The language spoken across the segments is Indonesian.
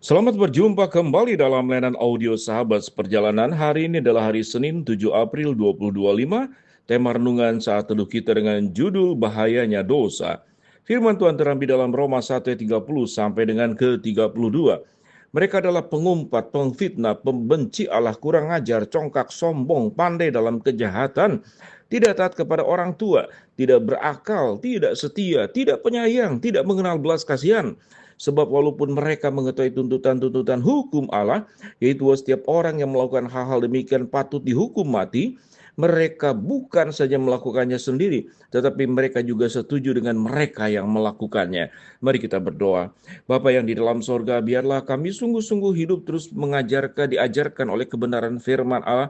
Selamat berjumpa kembali dalam layanan audio Sahabat Seperjalanan. Hari ini adalah hari Senin 7 April 2025. Tema renungan saat teduh kita dengan judul Bahayanya Dosa. Firman Tuhan terambil dalam Roma 1 ayat 30 sampai dengan ke-32. Mereka adalah pengumpat, pengfitnah, pembenci Allah, kurang ajar, congkak, sombong, pandai dalam kejahatan, tidak taat kepada orang tua, tidak berakal, tidak setia, tidak penyayang, tidak mengenal belas kasihan. Sebab walaupun mereka mengetahui tuntutan-tuntutan hukum Allah, yaitu setiap orang yang melakukan hal-hal demikian patut dihukum mati, mereka bukan saja melakukannya sendiri, tetapi mereka juga setuju dengan mereka yang melakukannya. Mari kita berdoa. Bapa yang di dalam sorga, biarlah kami sungguh-sungguh hidup terus diajarkan oleh kebenaran firman Allah,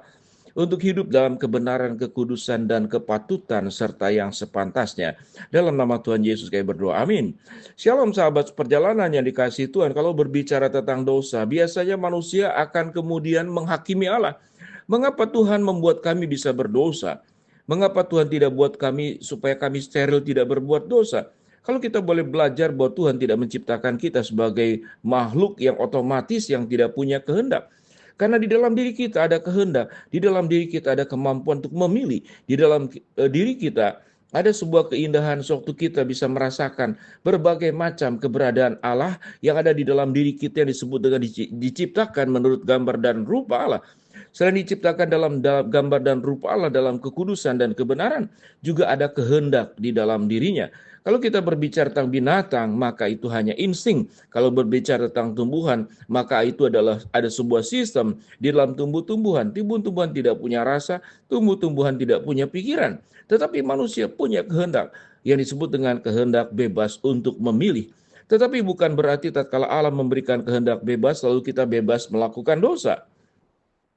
untuk hidup dalam kebenaran, kekudusan, dan kepatutan, serta yang sepantasnya. Dalam nama Tuhan Yesus kami berdoa, amin. Shalom sahabat perjalanan yang dikasihi Tuhan. Kalau berbicara tentang dosa, biasanya manusia akan kemudian menghakimi Allah. Mengapa Tuhan membuat kami bisa berdosa? Mengapa Tuhan tidak buat kami supaya kami steril, tidak berbuat dosa? Kalau kita boleh belajar bahwa Tuhan tidak menciptakan kita sebagai makhluk yang otomatis yang tidak punya kehendak. Karena di dalam diri kita ada kehendak, di dalam diri kita ada kemampuan untuk memilih, di dalam diri kita ada sebuah keindahan sewaktu kita bisa merasakan berbagai macam keberadaan Allah yang ada di dalam diri kita yang disebut dengan diciptakan menurut gambar dan rupa Allah. Selain diciptakan dalam gambar dan rupa Allah dalam kekudusan dan kebenaran, juga ada kehendak di dalam dirinya. Kalau kita berbicara tentang binatang, maka itu hanya insting. Kalau berbicara tentang tumbuhan, maka itu adalah ada sebuah sistem di dalam tumbuh-tumbuhan. Tumbuh-tumbuhan tidak punya rasa, tumbuh-tumbuhan tidak punya pikiran. Tetapi manusia punya kehendak yang disebut dengan kehendak bebas untuk memilih. Tetapi bukan berarti tatkala Allah memberikan kehendak bebas, lalu kita bebas melakukan dosa.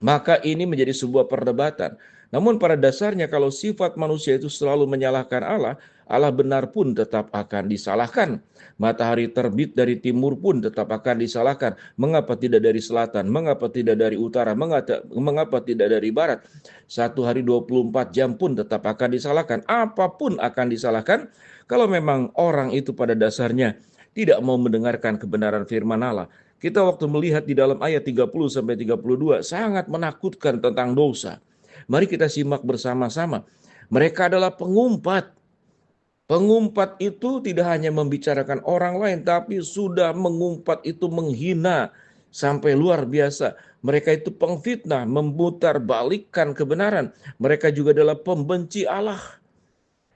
Maka ini menjadi sebuah perdebatan. Namun pada dasarnya kalau sifat manusia itu selalu menyalahkan Allah, Allah benar pun tetap akan disalahkan. Matahari terbit dari timur pun tetap akan disalahkan. Mengapa tidak dari selatan? Mengapa tidak dari utara? Mengapa tidak dari barat? Satu hari 24 jam pun tetap akan disalahkan. Apapun akan disalahkan kalau memang orang itu pada dasarnya tidak mau mendengarkan kebenaran firman Allah. Kita waktu melihat di dalam ayat 30 sampai 32 sangat menakutkan tentang dosa. Mari kita simak bersama-sama. Mereka adalah pengumpat. Pengumpat itu tidak hanya membicarakan orang lain, tapi sudah mengumpat itu menghina sampai luar biasa. Mereka itu pengfitnah, memutarbalikkan kebenaran. Mereka juga adalah pembenci Allah.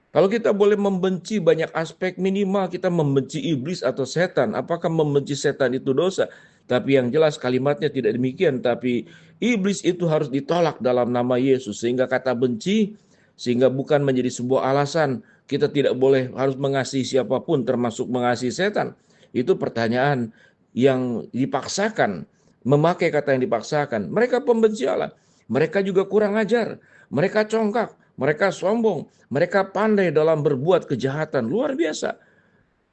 Kalau kita boleh membenci banyak aspek, minimal kita membenci iblis atau setan. Apakah membenci setan itu dosa? Tapi yang jelas kalimatnya tidak demikian. Tapi iblis itu harus ditolak dalam nama Yesus. Sehingga kata benci, sehingga bukan menjadi sebuah alasan. Kita tidak boleh harus mengasihi siapapun termasuk mengasihi setan. Itu pertanyaan yang dipaksakan. Memakai kata yang dipaksakan. Mereka pembenci Allah. Mereka juga kurang ajar. Mereka congkak. Mereka sombong, mereka pandai dalam berbuat kejahatan, luar biasa.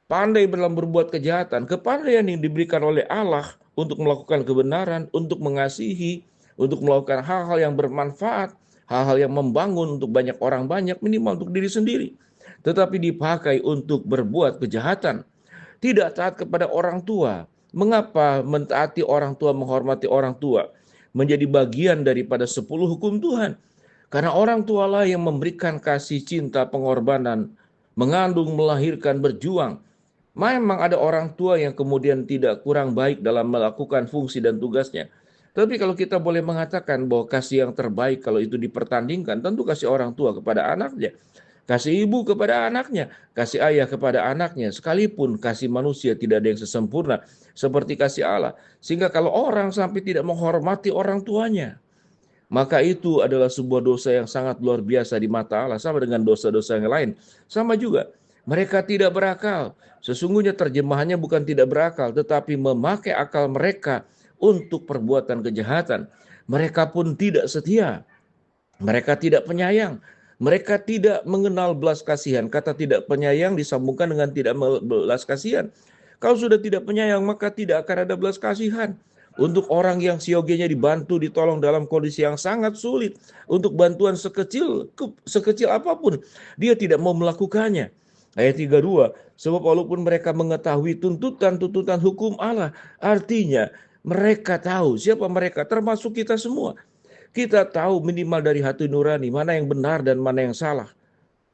Pandai dalam berbuat kejahatan, kepandaian yang diberikan oleh Allah untuk melakukan kebenaran, untuk mengasihi, untuk melakukan hal-hal yang bermanfaat, hal-hal yang membangun untuk banyak orang, banyak minimal untuk diri sendiri. Tetapi dipakai untuk berbuat kejahatan. Tidak taat kepada orang tua. Mengapa mentaati orang tua, menghormati orang tua? Menjadi bagian daripada 10 hukum Tuhan. Karena orang tualah yang memberikan kasih cinta pengorbanan, mengandung, melahirkan, berjuang. Memang ada orang tua yang kemudian tidak kurang baik dalam melakukan fungsi dan tugasnya. Tapi kalau kita boleh mengatakan bahwa kasih yang terbaik kalau itu dipertandingkan, tentu kasih orang tua kepada anaknya. Kasih ibu kepada anaknya, kasih ayah kepada anaknya, sekalipun kasih manusia tidak ada yang sesempurna seperti kasih Allah. Sehingga kalau orang sampai tidak menghormati orang tuanya, maka itu adalah sebuah dosa yang sangat luar biasa di mata Allah, sama dengan dosa-dosa yang lain. Sama juga, mereka tidak berakal. Sesungguhnya terjemahannya bukan tidak berakal, tetapi memakai akal mereka untuk perbuatan kejahatan. Mereka pun tidak setia, mereka tidak penyayang, mereka tidak mengenal belas kasihan. Kata tidak penyayang disambungkan dengan tidak belas kasihan. Kalau sudah tidak penyayang, maka tidak akan ada belas kasihan. Untuk orang yang siogenya dibantu, ditolong dalam kondisi yang sangat sulit, untuk bantuan sekecil apapun, dia tidak mau melakukannya. Ayat 32, sebab walaupun mereka mengetahui tuntutan-tuntutan hukum Allah, artinya mereka tahu siapa mereka, termasuk kita semua. Kita tahu minimal dari hati nurani mana yang benar dan mana yang salah,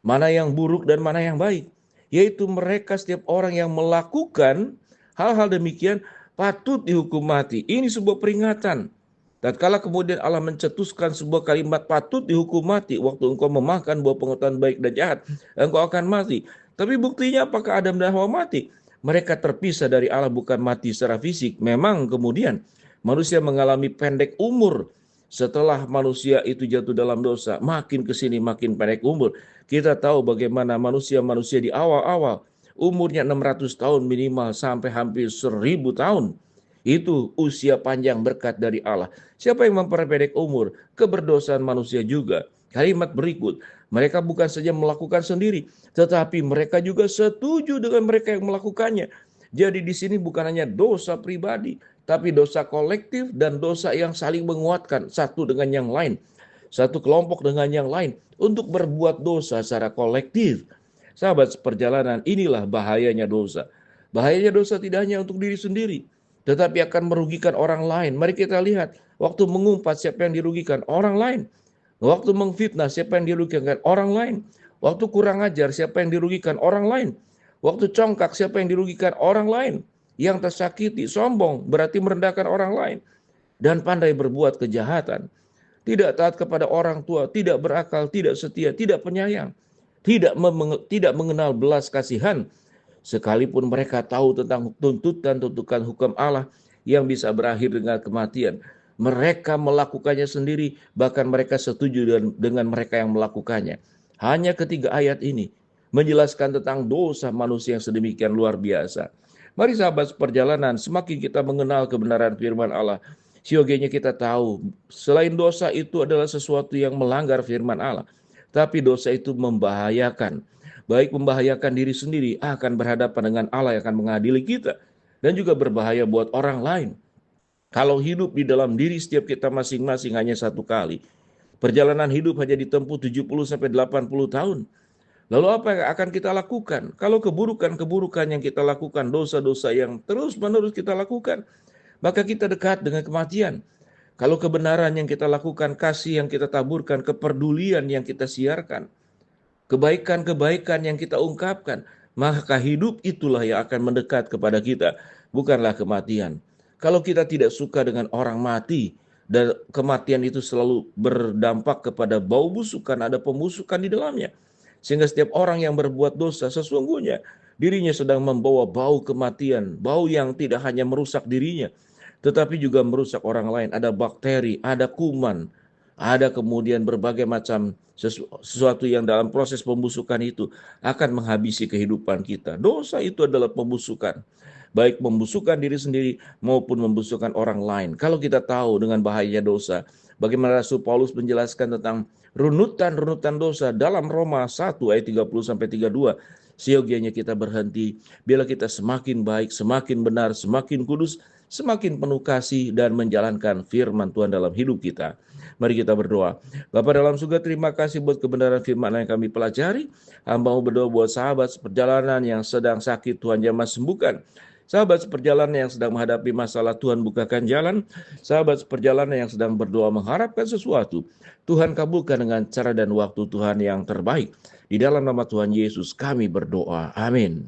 mana yang buruk dan mana yang baik. Yaitu mereka setiap orang yang melakukan hal-hal demikian patut dihukum mati. Ini sebuah peringatan. Tatkala kemudian Allah mencetuskan sebuah kalimat patut dihukum mati, waktu engkau memakan buah pengetahuan baik dan jahat, engkau akan mati. Tapi buktinya apakah Adam dan Hawa mati? Mereka terpisah dari Allah, bukan mati secara fisik. Memang kemudian manusia mengalami pendek umur. Setelah manusia itu jatuh dalam dosa, makin kesini makin pendek umur. Kita tahu bagaimana manusia-manusia di awal-awal umurnya 600 tahun minimal sampai hampir 1000 tahun. Itu usia panjang berkat dari Allah. Siapa yang memperpendek umur? Keberdosaan manusia juga. Kalimat berikut, mereka bukan saja melakukan sendiri, tetapi mereka juga setuju dengan mereka yang melakukannya. Jadi di sini bukan hanya dosa pribadi, tapi dosa kolektif dan dosa yang saling menguatkan satu dengan yang lain. Satu kelompok dengan yang lain untuk berbuat dosa secara kolektif. Sahabat seperjalanan, inilah bahayanya dosa. Bahayanya dosa tidak hanya untuk diri sendiri, tetapi akan merugikan orang lain. Mari kita lihat, waktu mengumpat siapa yang dirugikan? Orang lain. Waktu mengfitnah siapa yang dirugikan? Orang lain. Waktu kurang ajar siapa yang dirugikan? Orang lain. Waktu congkak siapa yang dirugikan? Orang lain. Yang tersakiti, sombong, berarti merendahkan orang lain. Dan pandai berbuat kejahatan. Tidak taat kepada orang tua, tidak berakal, tidak setia, tidak penyayang. Tidak mengenal belas kasihan. Sekalipun mereka tahu tentang tuntutan hukum Allah yang bisa berakhir dengan kematian, mereka melakukannya sendiri, bahkan mereka setuju dengan mereka yang melakukannya. Hanya ketiga ayat ini menjelaskan tentang dosa manusia yang sedemikian luar biasa. Mari sahabat seperjalanan, semakin kita mengenal kebenaran firman Allah, siogianya kita tahu selain dosa itu adalah sesuatu yang melanggar firman Allah, tapi dosa itu membahayakan. Baik membahayakan diri sendiri, akan berhadapan dengan Allah yang akan mengadili kita, dan juga berbahaya buat orang lain. Kalau hidup di dalam diri setiap kita masing-masing hanya satu kali, perjalanan hidup hanya ditempuh 70-80 tahun. Lalu apa yang akan kita lakukan? Kalau keburukan-keburukan yang kita lakukan, dosa-dosa yang terus-menerus kita lakukan, maka kita dekat dengan kematian. Kalau kebenaran yang kita lakukan, kasih yang kita taburkan, kepedulian yang kita siarkan, kebaikan-kebaikan yang kita ungkapkan, maka hidup itulah yang akan mendekat kepada kita, bukanlah kematian. Kalau kita tidak suka dengan orang mati, dan kematian itu selalu berdampak kepada bau busukan, ada pembusukan di dalamnya. Sehingga setiap orang yang berbuat dosa, sesungguhnya dirinya sedang membawa bau kematian, bau yang tidak hanya merusak dirinya, tetapi juga merusak orang lain. Ada bakteri, ada kuman, ada kemudian berbagai macam sesuatu yang dalam proses pembusukan itu akan menghabisi kehidupan kita. Dosa itu adalah pembusukan. Baik membusukkan diri sendiri maupun membusukkan orang lain. Kalau kita tahu dengan bahayanya dosa, bagaimana Rasul Paulus menjelaskan tentang runutan-runutan dosa dalam Roma 1 ayat 30-32. Seyogianya kita berhenti, bila kita semakin baik, semakin benar, semakin kudus, semakin penuh kasih dan menjalankan firman Tuhan dalam hidup kita. Mari kita berdoa. Bapa dalam surga, terima kasih buat kebenaran firman yang kami pelajari. Hamba mau berdoa buat sahabat seperjalanan yang sedang sakit, Tuhan jamah sembuhkan. Sahabat seperjalanan yang sedang menghadapi masalah, Tuhan bukakan jalan. Sahabat seperjalanan yang sedang berdoa mengharapkan sesuatu, Tuhan kabulkan dengan cara dan waktu Tuhan yang terbaik. Di dalam nama Tuhan Yesus kami berdoa. Amin.